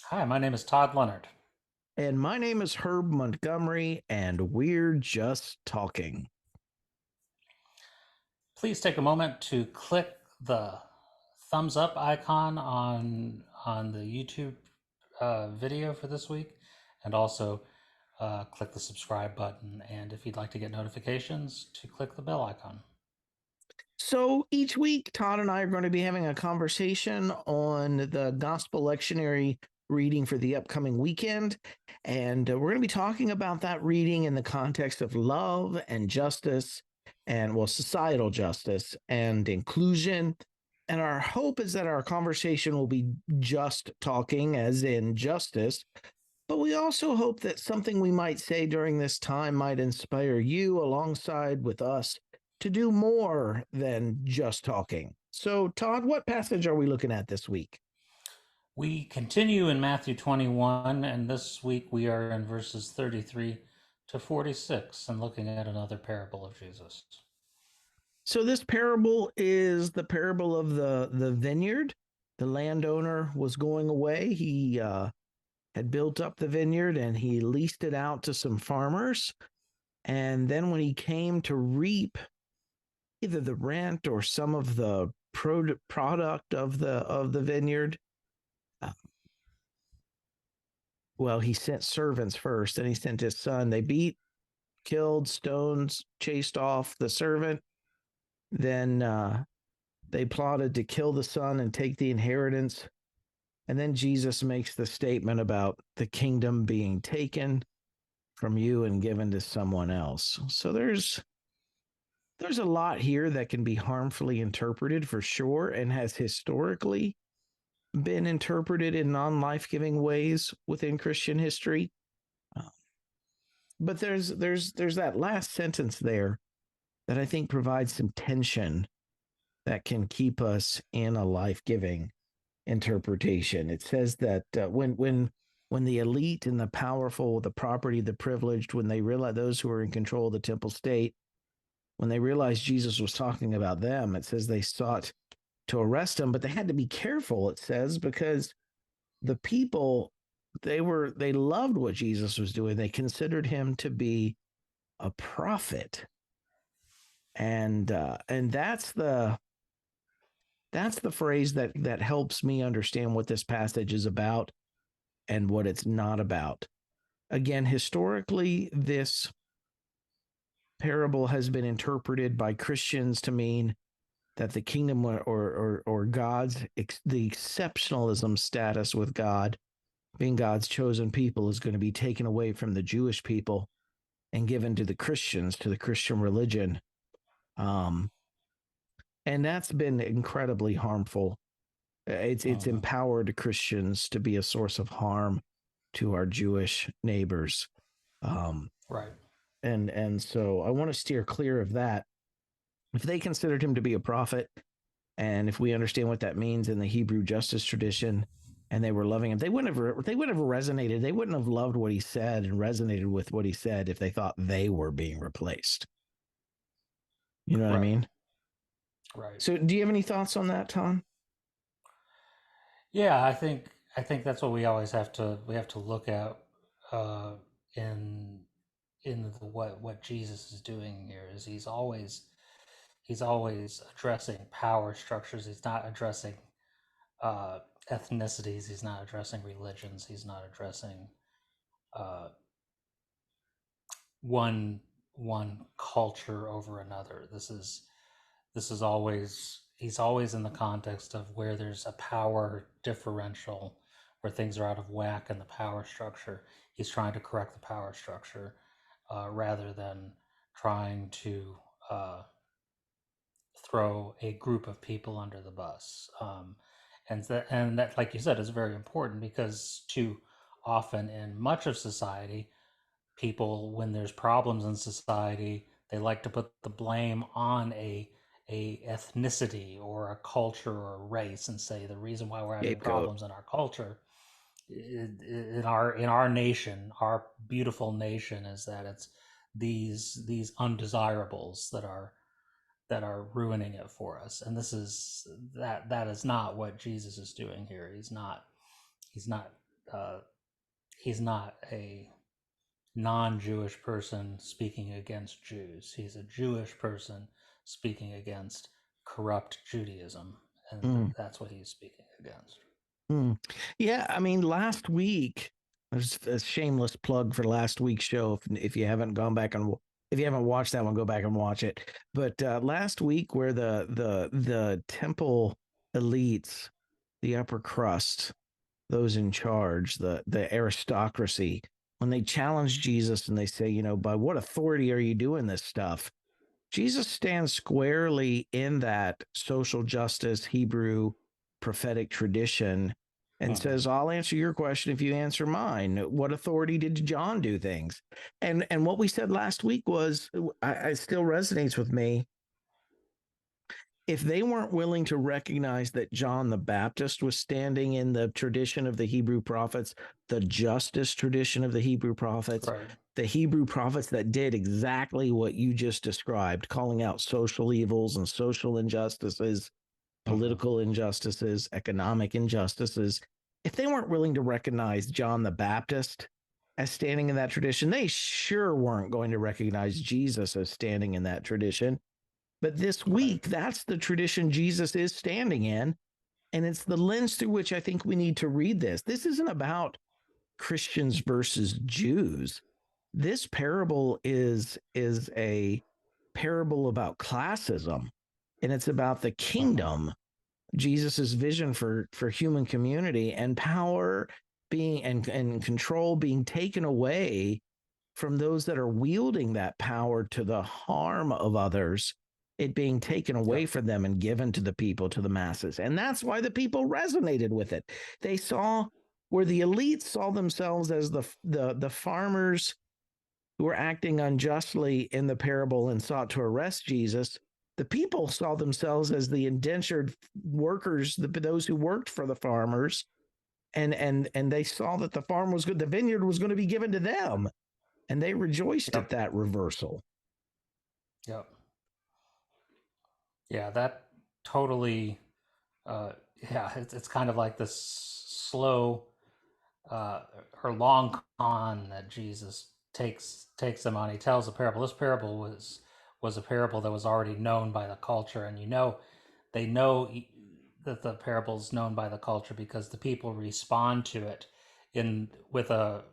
Hi, my name is Todd Leonard. And my name is Herb Montgomery, and we're just talking. Please take a moment to click the thumbs up icon on the YouTube video for this week, and also click the subscribe button. And if you'd like to get notifications, to click the bell icon. So each week, Todd and I are going to be having a conversation on the gospel lectionary reading for the upcoming weekend. And we're going to be talking about that reading in the context of love and justice and, well, societal justice and inclusion. And our hope is that our conversation will be just talking, as in justice. But we also hope that something we might say during this time might inspire you alongside with us to do more than just talking. So, Todd, what passage are we looking at this week? We continue in Matthew 21, and this week we are in verses 33 to 46 and looking at another parable of Jesus. So, this parable is the parable of the vineyard. The landowner was going away. He had built up the vineyard and he leased it out to some farmers. And then when he came to reap either the rent or some of the product of the vineyard, uh, well, he sent servants first, then he sent his son. They beat, killed, stones, chased off the servant. Then they plotted to kill the son and take the inheritance. And then Jesus makes the statement about the kingdom being taken from you and given to someone else. So there's a lot here that can be harmfully interpreted for sure, and has historically been interpreted in non-life-giving ways within Christian history. Uh, But there's that last sentence there that I think provides some tension that can keep us in a life-giving interpretation. It says that when the elite and the powerful, the property, the privileged, when they realize those who are in control of the temple state, when they realized Jesus was talking about them, it says they sought to arrest him, but they had to be careful, it says, because the people, they loved what Jesus was doing. They considered him to be a prophet. And that's the phrase that helps me understand what this passage is about and what it's not about. Again, historically, this parable has been interpreted by Christians to mean that the kingdom or God's the exceptionalism status with God, being God's chosen people, is going to be taken away from the Jewish people and given to the Christians, to the Christian religion. Um, and that's been incredibly harmful. It's Mhm. empowered Christians to be a source of harm to our Jewish neighbors. Um, Right. and so I want to steer clear of that. If they considered him to be a prophet, and if we understand what that means in the Hebrew justice tradition, and they were loving him, they wouldn't have resonated. They wouldn't have loved what he said and resonated with what he said if they thought they were being replaced. You know what I Right. mean? Right. So, do you have any thoughts on that, Tom? Yeah, I think that's what we have to look at uh, in what Jesus is doing here is he's always addressing power structures. He's not addressing uh, ethnicities. He's not addressing religions. He's not addressing uh, one one culture over another. This is always he's always in the context of where there's a power differential, where things are out of whack in the power structure. He's trying to correct the power structure rather than trying to throw a group of people under the bus. And that, like you said, is very important because too often in much of society, people, when there's problems in society, they like to put the blame on a ethnicity or a culture or a race and say the reason why we're having Scapegoat. problems in our culture, in our nation, our beautiful nation, is that it's these undesirables that are ruining it for us. And this is that is not what Jesus is doing here. He's not uh, he's not a non-Jewish person speaking against Jews. He's a Jewish person speaking against corrupt Judaism, and Mm, that's what he's speaking against. mm. Yeah, I mean, last week, there's a shameless plug for last week's show. If you haven't gone back and if you haven't watched that one, go back and watch it. But last week, where the temple elites, the upper crust, those in charge, the aristocracy, when they challenge Jesus and they say, by what authority are you doing this stuff? Jesus stands squarely in that social justice Hebrew prophetic tradition and Mm-hmm. says, I'll answer your question if you answer mine. What authority did John do things? And what we said last week was, I still resonates with me. If they weren't willing to recognize that John the Baptist was standing in the tradition of the Hebrew prophets, the justice tradition of Right. the Hebrew prophets that did exactly what you just described, calling out social evils and social injustices, Mm-hmm. political injustices, economic injustices, if they weren't willing to recognize John the Baptist as standing in that tradition, they sure weren't going to recognize Jesus as standing in that tradition. But this Right. week, that's the tradition Jesus is standing in. And it's the lens through which I think we need to read this. This isn't about Christians versus Jews. This parable is a parable about classism, and it's about the Mm-hmm. kingdom, Jesus's vision for human community and power being and control being taken away from those that are wielding that power to the harm of others, it being taken away Yep. from them and given to the people, to the masses. And that's why the people resonated with it. They saw where the elites saw themselves as the farmers who were acting unjustly in the parable and sought to arrest Jesus. The people saw themselves as the indentured workers, those who worked for the farmers, and they saw that the farm was good, the vineyard was going to be given to them, and they rejoiced at Yep. that reversal. Yep. Yeah, that totally. Yeah, it's kind of like this slow uh, or long con that Jesus takes them on. He tells a parable. This parable was a parable that was already known by the culture, and they know that the parable is known by the culture because the people respond to it in with a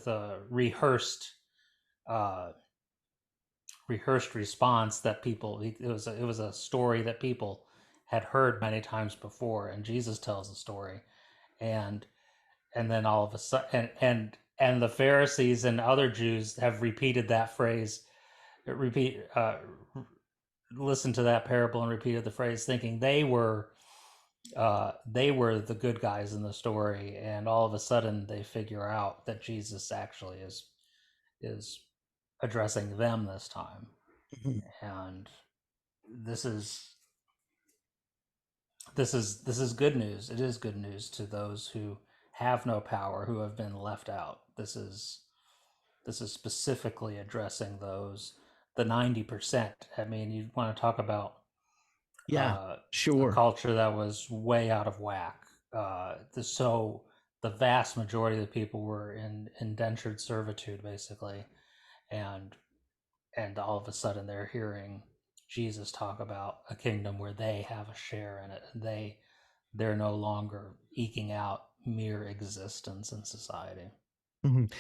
uh, rehearsed response that people it was a story that people had heard many times before, and Jesus tells the story, and then all of a sudden and the Pharisees and other Jews have repeated that phrase, repeat listened to that parable and repeated the phrase, thinking they were the good guys in the story, and all of a sudden they figure out that Jesus actually is addressing them this time, and this is this is good news. It is good news to those who have no power, who have been left out. This is specifically addressing those the 90%. I mean, you want to talk about Yeah, a sure. culture that was way out of whack. So the vast majority of the people were in indentured servitude, basically, and all of a sudden they're hearing Jesus talk about a kingdom where they have a share in it. They're no longer eking out mere existence in society. Mhm.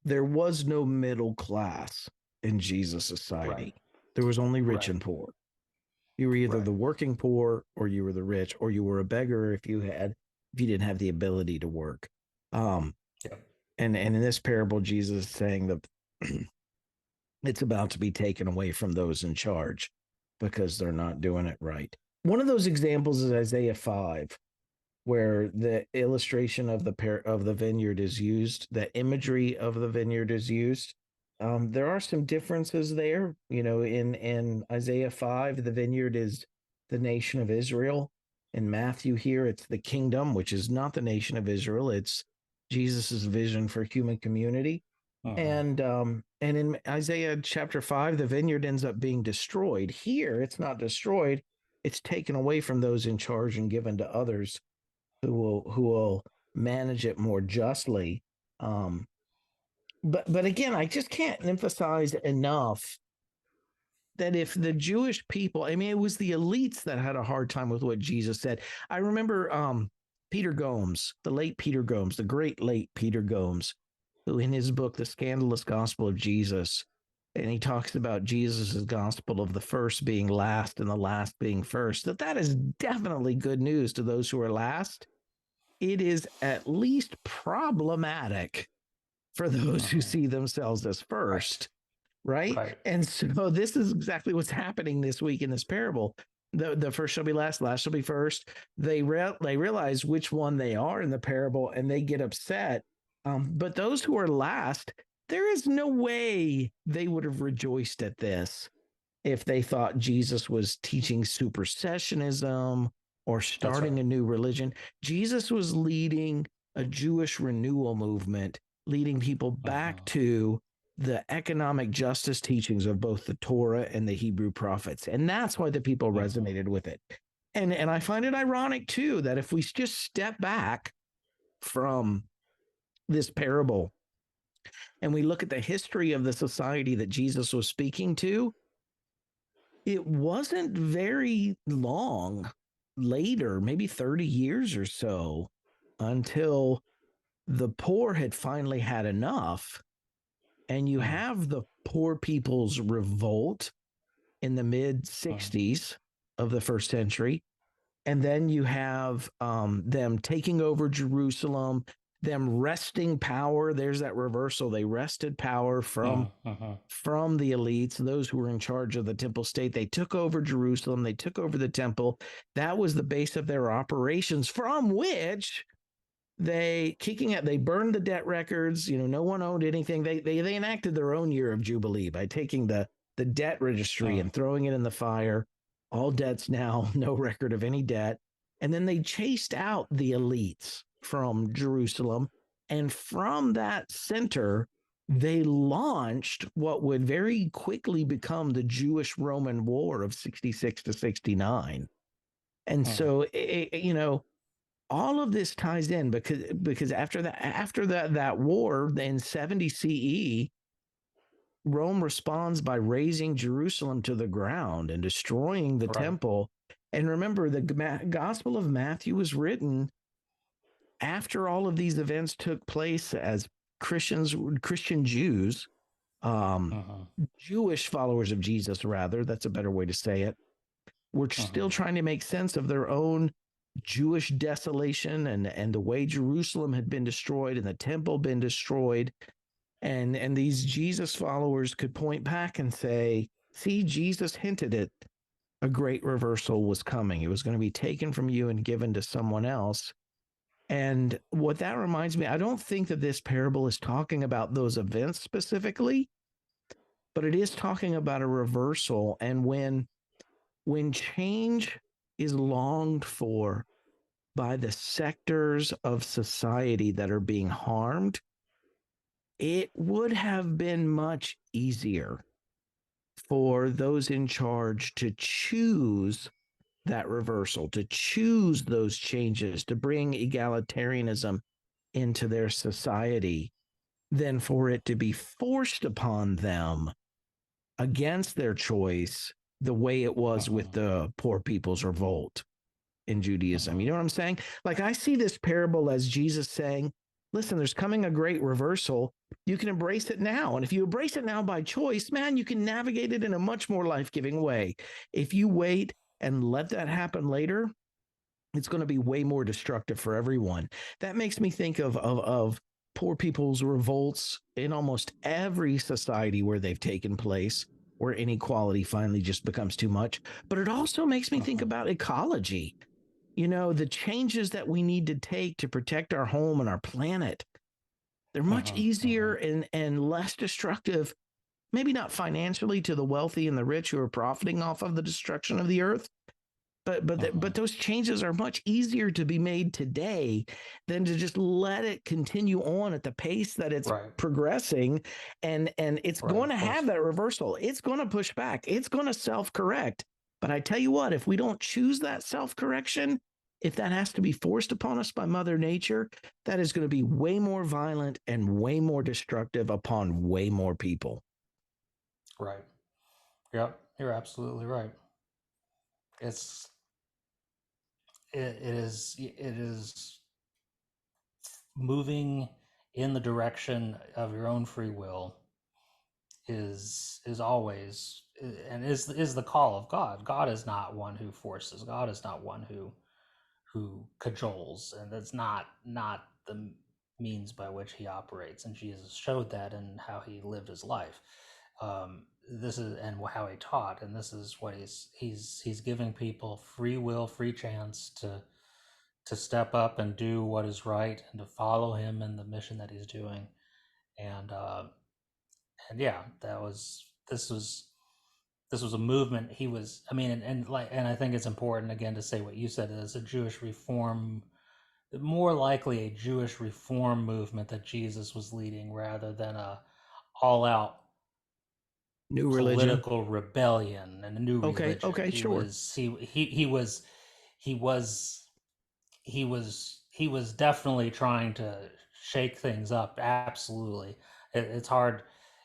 There was no middle class in Jesus' Right. society. There was only rich Right. and poor. You were either Right. the working poor or you were the rich, or you were a beggar if you didn't have the ability to work. Um, Yep. and in this parable, Jesus is saying that it's about to be taken away from those in charge because they're not doing it right. One of those examples is Isaiah 5, where the illustration of the vineyard is used, the imagery of the vineyard is used. There are some differences there. In Isaiah 5, the vineyard is the nation of Israel. In Matthew here, it's the kingdom, which is not the nation of Israel. It's Jesus's vision for human community. Mm-hmm. And in Isaiah chapter 5, the vineyard ends up being destroyed. Here, it's not destroyed; it's taken away from those in charge and given to others who will manage it more justly. Um, but again, I just can't emphasize enough that if the Jewish people, I mean, it was the elites that had a hard time with what Jesus said. I remember Peter Gomes, the late Peter Gomes, the great late Peter Gomes, who in his book, The Scandalous Gospel of Jesus, and he talks about Jesus's gospel of the first being last and the last being first, that is definitely good news to those who are last. It is at least problematic for those who see themselves as Right. first, right? Right. And so this is exactly what's happening this week in this parable. The first shall be last shall be first. They realize which one they are in the parable, and they get upset. But those who are last, there is no way they would have rejoiced at this if they thought Jesus was teaching supersessionism or That's starting right. a new religion. Jesus was leading a Jewish renewal movement, leading people back to the economic justice teachings of both the Torah and the Hebrew prophets. And that's why the people resonated with it. And I find it ironic too that if we just step back from this parable and we look at the history of the society that Jesus was speaking to, it wasn't very long later, maybe 30 years or so, until the poor had finally had enough. And you have the Poor People's Revolt in the mid 60s of the first century. And then you have them taking over Jerusalem, them wresting power. There's that reversal. They wrested power from the elites, those who were in charge of the temple state. They took over Jerusalem. They took over the temple. That was the base of their operations, from which they burned the debt records. No one owed anything. They enacted their own year of jubilee by taking the debt registry and throwing it in the fire. All debts now, no record of any debt. And then they chased out the elites from Jerusalem, and from that center they launched what would very quickly become the Jewish Roman War of 66 to 69. And so all of this ties in because after that war in 70 CE, Rome responds by razing Jerusalem to the ground and destroying the temple. And remember, the Gospel of Matthew was written after all of these events took place, as Christian Jews, Jewish followers of Jesus, rather, that's a better way to say it, were still trying to make sense of their own Jewish desolation and the way Jerusalem had been destroyed and the temple been destroyed. And these Jesus followers could point back and say, see, Jesus hinted at a great reversal was coming. It was going to be taken from you and given to someone else. And what that reminds me, I don't think that this parable is talking about those events specifically, but it is talking about a reversal. And when change is longed for by the sectors of society that are being harmed, it would have been much easier for those in charge to choose that reversal, to choose those changes, to bring egalitarianism into their society, than for it to be forced upon them against their choice, the way it was with the Poor People's Revolt in Judaism. You know what I'm saying? Like, I see this parable as Jesus saying, listen, there's coming a great reversal. You can embrace it now. And if you embrace it now by choice, man, you can navigate it in a much more life-giving way. If you wait and let that happen later, it's going to be way more destructive for everyone. That makes me think of poor people's revolts in almost every society where they've taken place, where inequality finally just becomes too much. But it also makes me think about ecology. The changes that we need to take to protect our home and our planet, they're much easier and less destructive, maybe not financially to the wealthy and the rich who are profiting off of the destruction of the earth, but those changes are much easier to be made today than to just let it continue on at the pace that it's progressing, and it's going to have that reversal. It's going to push back. It's going to self-correct. But I tell you what, if we don't choose that self-correction, if that has to be forced upon us by Mother Nature, that is going to be way more violent and way more destructive upon way more people. Right. Yep. You're absolutely right. It's it is moving in the direction of your own free will is always and is the call of God. God is not one who forces. God is not one who cajoles, and that's not the means by which he operates. And Jesus showed that in how he lived his life. This is and how he taught, and this is what he's giving people free will, free chance to step up and do what is right and to follow him in the mission that he's doing. And and yeah, this was a movement. He was, I mean, and I think it's important again to say what you said, as a Jewish reform, more likely a Jewish reform movement that Jesus was leading rather than a all out New religion. political rebellion and a new Okay, religion. okay, sure. He was he was definitely trying to shake things up. Absolutely, it's hard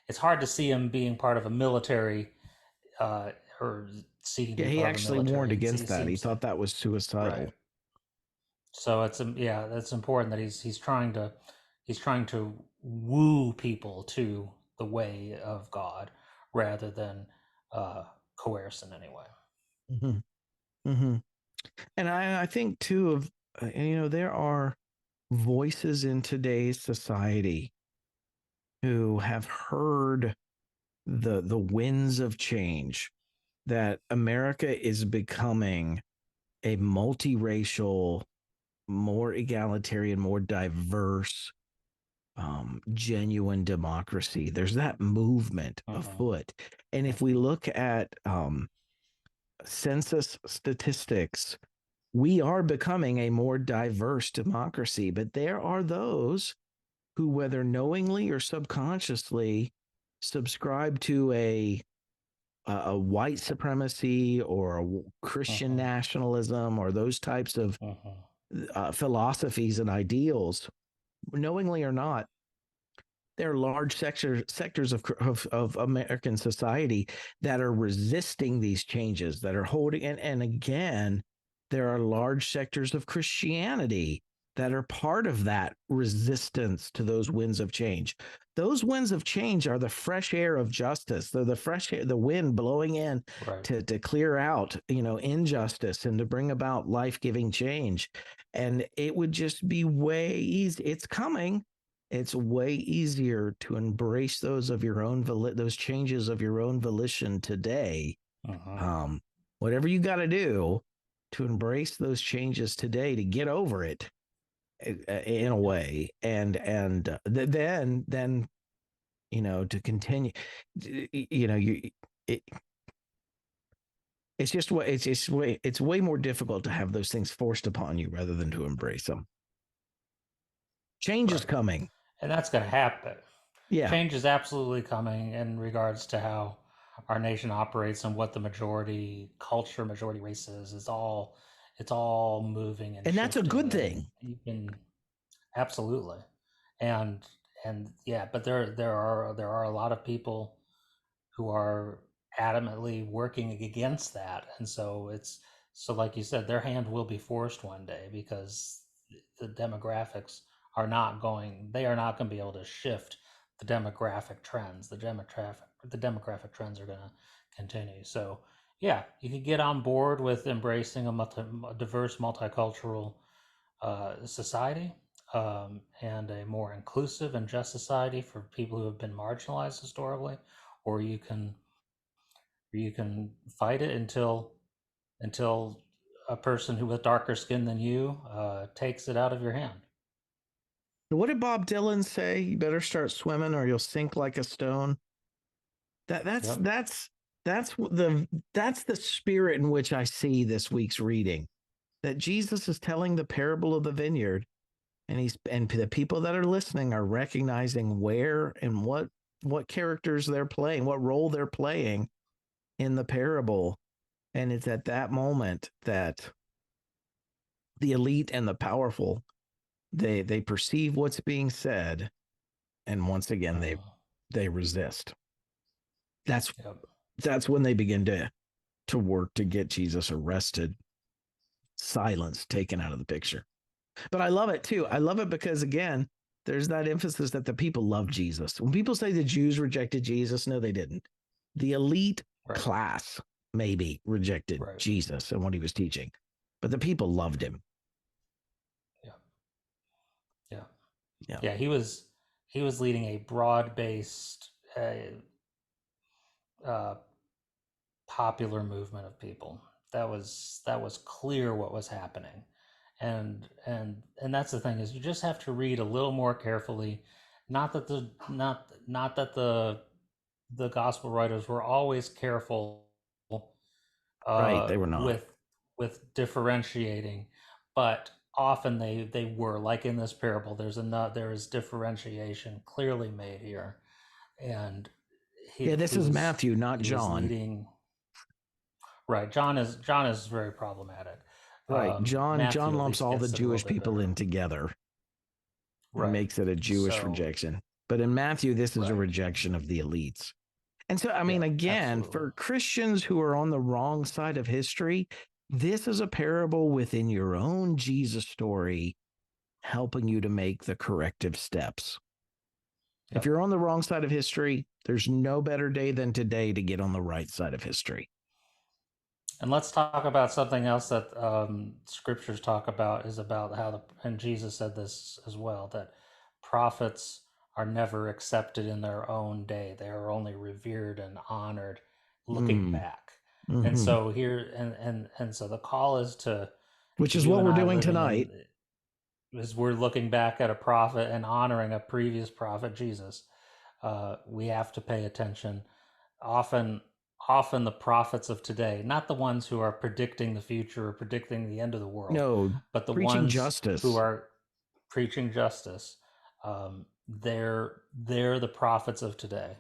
to see him being part of a military uh, or seeking to Yeah, be he part of a actually warned military. It against that. He seems to thought that was right. suicidal. So it's yeah, that's important that he's trying to woo people to the way of God rather than coerce in any way. Mm-hmm. Mm-hmm. And I think too of there are voices in today's society who have heard the winds of change, that America is becoming a multiracial, more egalitarian, more diverse, genuine democracy. There's that movement Mm-hmm. afoot. And if we look at census statistics, we are becoming a more diverse democracy, but there are those who, whether knowingly or subconsciously, subscribe to a white supremacy or a Christian Mm-hmm. nationalism or those types of Mm-hmm. philosophies and ideals, knowingly or not. There are large sectors of American society that are resisting these changes, that are holding, and again, there are large sectors of Christianity that are part of that resistance to those winds of change. Those winds of change are the fresh air of justice. They're the fresh air, the wind blowing in Right. to clear out, injustice and to bring about life-giving change. And it would just be way easy. It's coming. It's way easier to embrace those changes of your own volition today. Mm-hmm. um, Whatever you got to do to embrace those changes today to get over it, in a Yep. way, and then to continue. You it, it's just way it's way more difficult to have those things forced upon you rather than to embrace them. Change is Right. coming. And that's going to happen. Yeah. Change is absolutely coming in regards to how our nation operates and what the majority culture, majority race is. It's all moving and And that's a good shifting, and thing. you can absolutely, and yeah, but there are a lot of people who are adamantly working against that, and so it's so like you said, their hand will be forced one day because the demographics are not going they are not going to be able to shift the demographic trends. The demographic trends are going to continue. So yeah, you can get on board with embracing a diverse multicultural society, and a more inclusive and just society for people who have been marginalized historically, or you can fight it until a person who with darker skin than you takes it out of your hand. What did Bob Dylan say? You better start swimming or you'll sink like a stone. That that's Yep. that's that's that's the spirit in which I see this week's reading. That Jesus is telling the parable of the vineyard, and the people that are listening are recognizing where and what characters they're playing, what role they're playing in the parable. And it's at that moment that the elite and the powerful, they perceive what's being said, and once again they resist. That's Yep. that's when they begin to work to get Jesus arrested, silenced, taken out of the picture. But I love it too. I Yep. love it because again, there's that emphasis that the people love Jesus. When people say the Jews rejected Jesus, no, they didn't. The elite Right. class maybe rejected Right. Jesus and what he was teaching, but the people loved him. Yeah. Yeah. Yeah. Yeah. He was leading a broad-based, uh, popular movement of people. That was clear what was happening, and that's the thing, is you just have to read a little more carefully. Not that the gospel writers were always careful, Right. They were not. with differentiating, but often they were, like in this parable. There is differentiation clearly made here, and Yeah, he this he is was Matthew, not he was John. leading. Right. John is very problematic. Right. John Matthew at lumps least all the gets it a little Jewish bit people better. in together and Right. makes it a Jewish So, rejection. But in Matthew, this is a right. rejection of the elites. And so, I mean, Yeah, again, absolutely. for Christians who are on the wrong side of history, this is a parable within your own Jesus story, helping you to make the corrective steps. If Yep. you're on the wrong side of history, there's no better day than today to get on the right side of history. And let's talk about something else that, scriptures talk about, is about and Jesus said this as well, that prophets are never accepted in their own day. They are only revered and honored looking Mm, back. And mm-hmm. so here, and so the call is Which to is you what and we're I doing living tonight. in, as we're looking back at a prophet and honoring a previous prophet, Jesus. We have to pay attention. Often, often the prophets of today, not the ones who are predicting the future or predicting the end of the world, No, but the preaching ones who justice. are preaching justice. They're the prophets of today,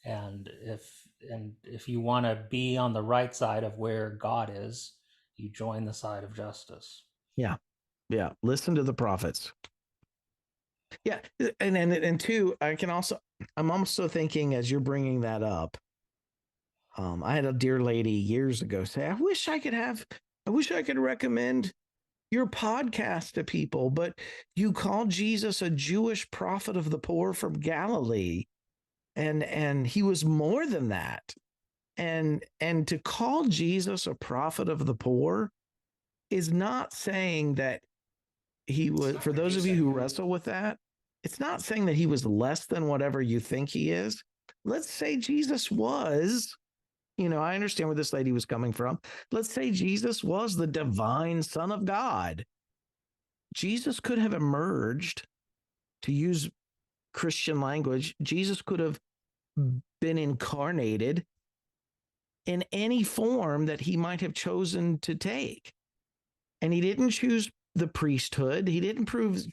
and if you want to be on the right side of where God is, you join the side of justice. Yeah. Yeah. Listen to the prophets. Yeah. And two, I'm also thinking as you're bringing that up, I had a dear lady years ago say, I wish I could recommend your podcast to people, but you call Jesus a Jewish prophet of the poor from Galilee. And he was more than that. And to call Jesus a prophet of the poor is not saying that he It's was, not for those of you reducing who him. wrestle with that, it's not saying that he was less than whatever you think he is. Let's say Jesus was, I understand where this lady was coming from. Let's say Jesus was the divine Son of God. Jesus could have emerged, to use Christian language, Jesus could have been incarnated in any form that he might have chosen to take. And he didn't choose the priesthood, he didn't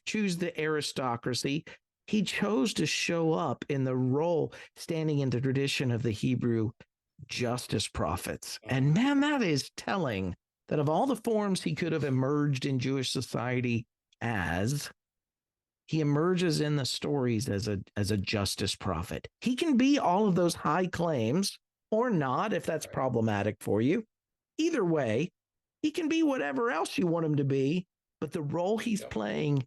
choose the aristocracy. He chose to show up in the role standing in the tradition of the Hebrew justice prophets. And Mhm. man, that is telling that of all the forms he could have emerged in Jewish society as, he emerges in the stories as a justice prophet. He can be all of those high claims or not, if that's Right. problematic for you. Either way, he can be whatever else you want him to be, but the role he's Yep. playing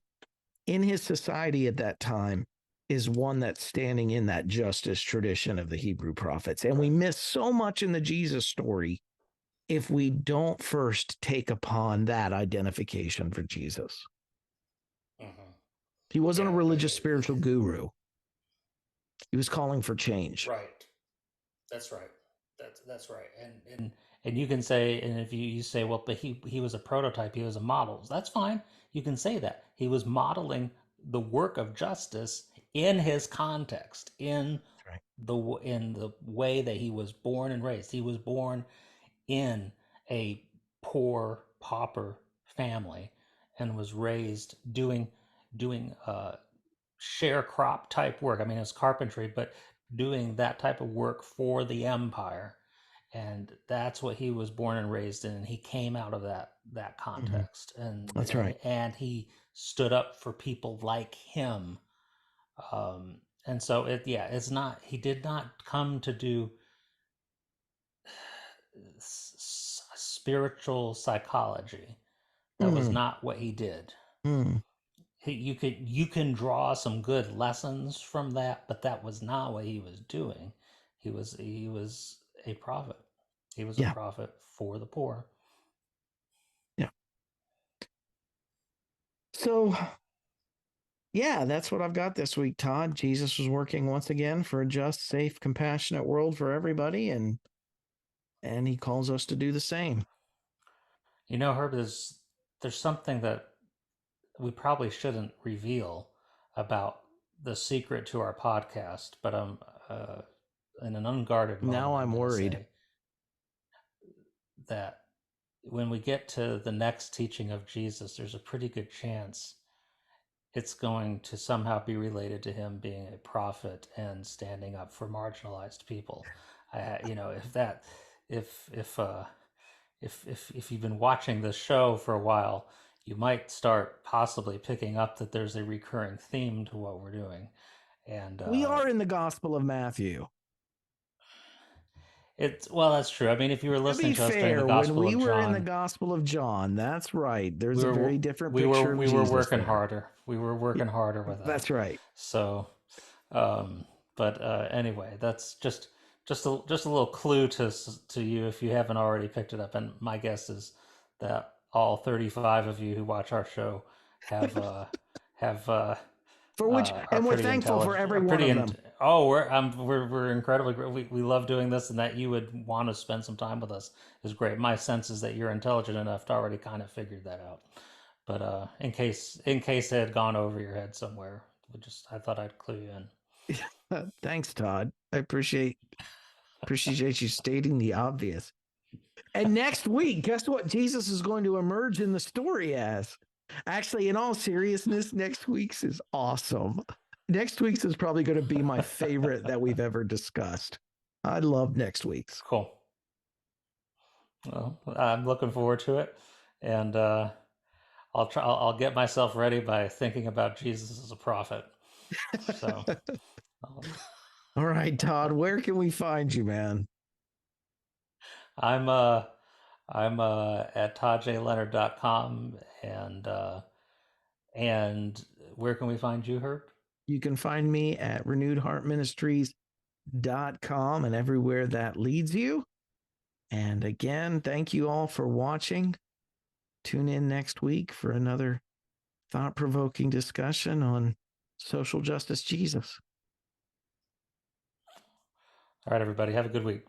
in his society at that time is one that's standing in that justice tradition of the Hebrew prophets. And we Right. miss so much in the Jesus story if we don't first take upon that identification for Jesus. Hmm. He wasn't a Yeah. religious spiritual guru. He was calling for change. Right. That's right. That's right. And you can say, and if you say, well, but he was a prototype, he was a model. That's fine. You can say that he was modeling the work of justice in his context, That's right. in the way that he was born and raised. He was born in a poor pauper family and was raised doing sharecrop type work. I mean, it's carpentry, but doing that type of work for the empire. and that's what he was born and raised in. And he came out of that Mm-hmm. context, and That's right. and he stood up for people like him. And so it's not. He did not come to do spiritual psychology. That was Mm, not what he did. mm, You can draw some good lessons from that, but that was not what he was doing. He was a prophet. He was a yeah, prophet for the poor. yeah. So, yeah, that's what I've got this week, Todd. Jesus was working once again for a just, safe, compassionate world for everybody, and he calls us to do the same. Herb, there's something that we probably shouldn't reveal about the secret to our podcast, but uh, in an unguarded Now moment, I'm I'm going to worried. say that when we get to the next teaching of Jesus, there's a pretty good chance it's going to somehow be related to him being a prophet and standing up for marginalized people. If that, if you've been watching this show for a while, you might start possibly picking up that there's a recurring theme to what we're doing, and We are in the Gospel of Matthew. it's well, that's true. I mean, if you were To be listening to us during the fair, when Gospel we of were in the John, Gospel of John, that's right. There's we a were very different we were picture of we were Jesus working there. harder. We were working harder with that. That's right. So, um, but anyway, that's just a little clue to you if you haven't already picked it up. And my guess is that all 35 of you who watch our show have have For which, are and we're pretty thankful for intelligent. every one of them. Oh, we're incredibly great. We love doing this, and that you would want to spend some time with us is great. My sense is that you're intelligent enough to already kind of figured that out. But in case it had gone over your head somewhere, I thought I'd clue you in. Thanks, Todd. I appreciate you stating the obvious. And next week, guess what Jesus is going to emerge in the story as? Actually, in all seriousness, next week's is awesome. Next week's is probably going to be my favorite that we've ever discussed. I love next week's. Cool. Well, I'm looking forward to it, and I'll try. I'll get myself ready by thinking about Jesus as a prophet. So. All right, Todd, where can we find you, man? I'm I'm at toddjleonard.com, and where can we find you, Herb? You can find me at renewedheartministries.com and everywhere that leads you. And again, thank you all for watching. Tune in next week for another thought provoking discussion on social justice Jesus. All right, everybody, have a good week.